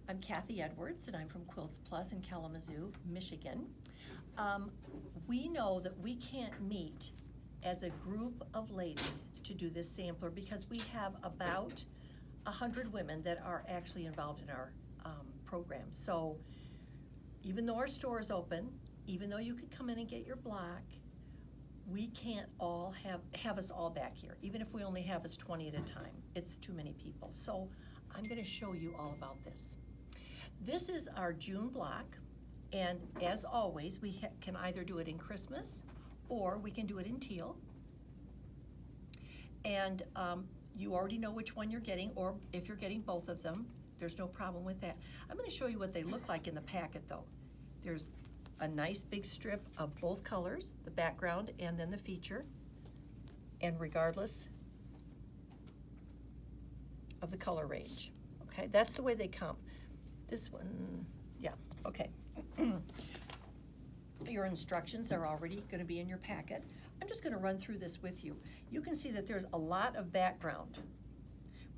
I'm Kathy Edwards, and I'm from Quilts Plus in Kalamazoo, Michigan. We know that we can't meet as a group of ladies to do this sampler because we have about 100 women that are actually involved in our program. So even though our store is open, even though you could come in and get your block, we can't all have us all back here. Even if we only have us 20 at a time, it's too many people. So I'm going to show you all about this. This is our June block, and as always, we can either do it in Christmas or we can do it in teal. And you already know which one you're getting, or if you're getting both of them, there's no problem with that. I'm going to show you what they look like in the packet though. There's a nice big strip of both colors, the background and then the feature, and regardless of the color range. Okay, that's the way they come. This one, yeah, okay. Your instructions are already going to be in your packet. I'm just going to run through this with you. You can see that there's a lot of background.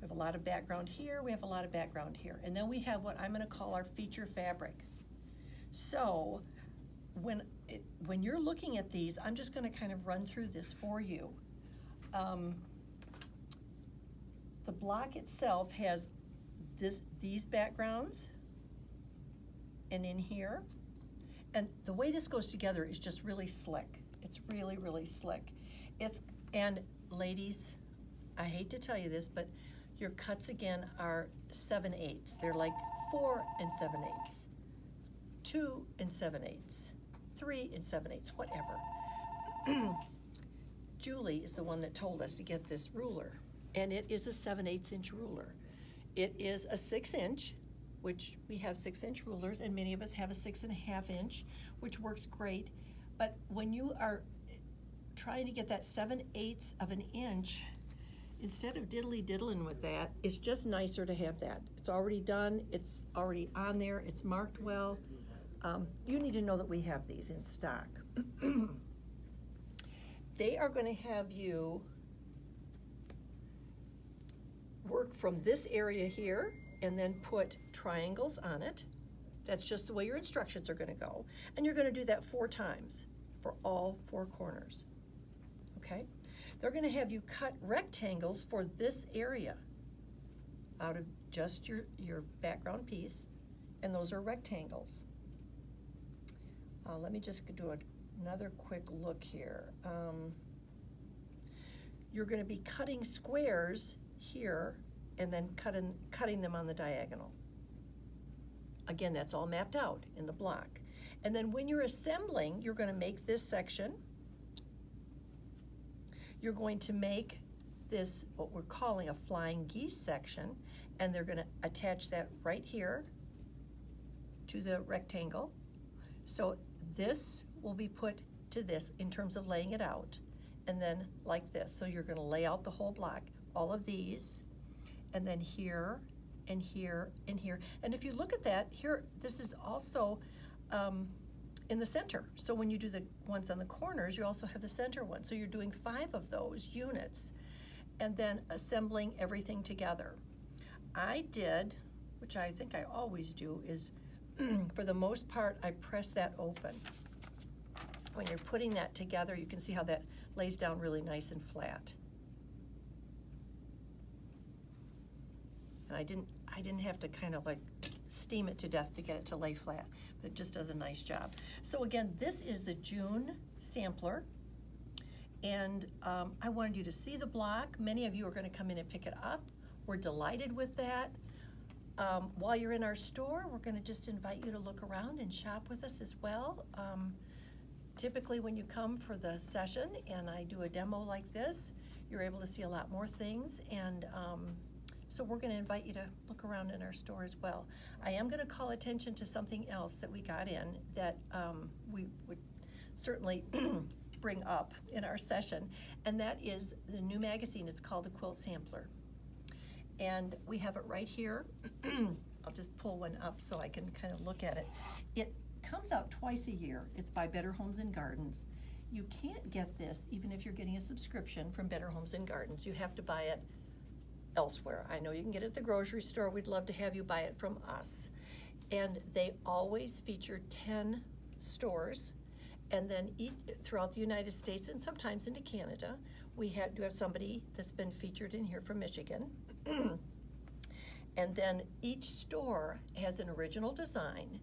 We have a lot of background here, we have a lot of background here, and then we have what I'm going to call our feature fabric. So when you're looking at these, I'm just going to kind of run through this for you. The block itself has these backgrounds, and in here, and the way this goes together is just really slick. It's really, really slick. And ladies, I hate to tell you this, but your cuts again are 7/8. They're like 4 7/8, 2 7/8, 3 7/8, whatever. Julie is the one that told us to get this ruler, and it is a 7/8 inch ruler. It is a 6 inch, which we have 6 inch rulers, and many of us have a 6.5 inch, which works great. But when you are trying to get that 7/8 of an inch, instead of diddling with that, it's just nicer to have that. It's already done, it's already on there, it's marked well. You need to know that we have these in stock. They are going to have you work from this area here and then put triangles on it. That's just the way your instructions are going to go. And you're going to do that 4 times for all 4 corners. Okay? They're going to have you cut rectangles for this area out of just your background piece, and those are rectangles. Let me just do another quick look here. You're going to be cutting squares here and then cutting them on the diagonal. Again, that's all mapped out in the block. And then when you're assembling, you're going to make this section. You're going to make this, what we're calling a flying geese section, and they're going to attach that right here to the rectangle. So this will be put to this in terms of laying it out, and then like this. So you're going to lay out the whole block, all of these, and then here, and here, and here. And if you look at that, here, this is also in the center. So when you do the ones on the corners, you also have the center one. So you're doing 5 of those units and then assembling everything together. I did, which I think I always do, is for the most part, I press that open. When you're putting that together, you can see how that lays down really nice and flat. And I didn't have to kind of like steam it to death to get it to lay flat, but it just does a nice job. So again, this is the June sampler, and I wanted you to see the block. Many of you are going to come in and pick it up. We're delighted with that. While you're in our store, we're going to just invite you to look around and shop with us as well. Typically when you come for the session and I do a demo like this, you're able to see a lot more things, and so we're going to invite you to look around in our store as well. I am going to call attention to something else that we got in that we would certainly bring up in our session, and that is the new magazine. It's called a Quilt Sampler. And we have it right here. I'll just pull one up so I can kind of look at it. It comes out twice a year. It's by Better Homes and Gardens. You can't get this even if you're getting a subscription from Better Homes and Gardens. You have to buy it elsewhere. I know you can get it at the grocery store. We'd love to have you buy it from us. And they always feature 10 stores. And then throughout the United States and sometimes into Canada, we do have somebody that's been featured in here from Michigan. And then each store has an original design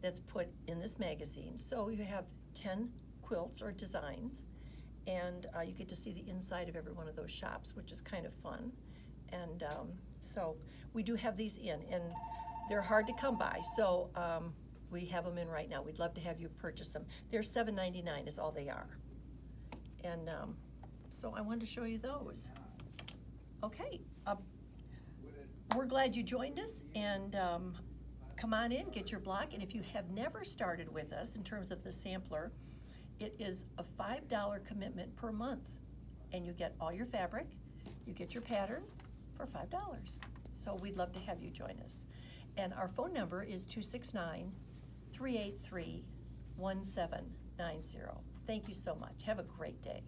that's put in this magazine. So you have 10 quilts or designs, and you get to see the inside of every one of those shops, which is kind of fun. And so we do have these in, and they're hard to come by. So we have them in right now. We'd love to have you purchase them. They're $7.99 is all they are. And so I wanted to show you those. Okay, we're glad you joined us, and come on in, get your block. And if you have never started with us in terms of the sampler, it is a $5 commitment per month, and you get all your fabric, you get your pattern for $5. So we'd love to have you join us. And our phone number is 269-383-1790. Thank you so much. Have a great day.